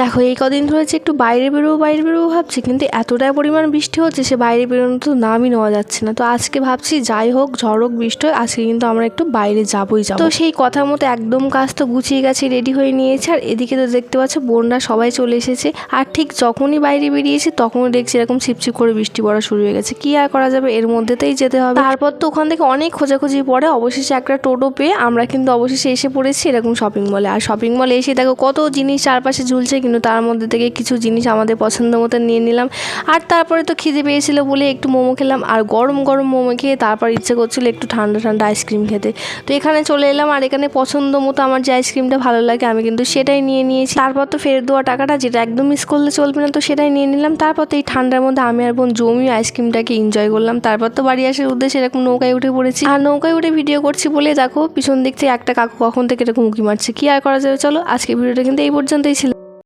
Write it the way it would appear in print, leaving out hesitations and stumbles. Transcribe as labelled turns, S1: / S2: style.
S1: দেখো এই কদিন ধরেছে একটু বাইরে বেরোবো ভাবছি, কিন্তু এতটাই পরিমাণ বৃষ্টি হচ্ছে সে বাইরে বেরোনো তো নামই নেওয়া যাচ্ছে না। তো আজকে ভাবছি যাই হোক ঝড় হোক বৃষ্টি হোক আজকে কিন্তু আমরা একটু বাইরে যাবোই যাবো। তো সেই কথা মতো একদম কাজ তো গুছিয়ে গেছে, রেডি হয়ে নিয়েছে। আর এদিকে তো দেখতে পাচ্ছ বোনরা সবাই চলে এসেছে। আর ঠিক যখনই বাইরে বেরিয়েছি তখনই দেখছি এরকম ছিপছিপ করে বৃষ্টি পড়া শুরু হয়ে গেছে। কি আর করা যাবে, এর মধ্যেতেই যেতে হবে। তারপর তো ওখান থেকে অনেক খোঁজাখুঁজি পরে অবশেষে একটা টোটো পেয়ে আমরা কিন্তু অবশেষে এসে পড়েছি এরকম শপিং মলে। আর শপিং মলে এসে দেখো কত জিনিস চারপাশে ঝুলছে, কিন্তু তার মধ্যে থেকে কিছু জিনিস আমাদের পছন্দ মতো নিয়ে নিলাম। আর তারপরে তো খিদে পেয়েছিল বলে একটু মোমো খেলাম। আর গরম গরম মোমো খেয়ে তারপর ইচ্ছে করছিল একটু ঠান্ডা ঠান্ডা আইসক্রিম খেতে। তো এখানে চলে এলাম, আর এখানে পছন্দ মতো আমার যে আইসক্রিমটা ভালো লাগে আমি কিন্তু সেটাই নিয়ে নিয়েছি। তারপর তো ফেরত দেওয়া টাকাটা যেটা একদম মিস করলে চলবে না, তো সেটাই নিয়ে নিলাম। তারপর তো এই ঠান্ডার মধ্যে আমি আর বোন জমিয়ে আইসক্রিমটাকে এনজয় করলাম। তারপর তো বাড়ি আসার উদ্দেশ্যে এরকম নৌকায় উঠে পড়েছি। আর নৌকায় উঠে ভিডিও করছি বলে দেখো পিছন দিক থেকে একটা কাকু কখন থেকে এরকম উঁকি মারছে। কি আর করা যাবে, চলো আজকে ভিডিওটা কিন্তু এই পর্যন্তই ছিল।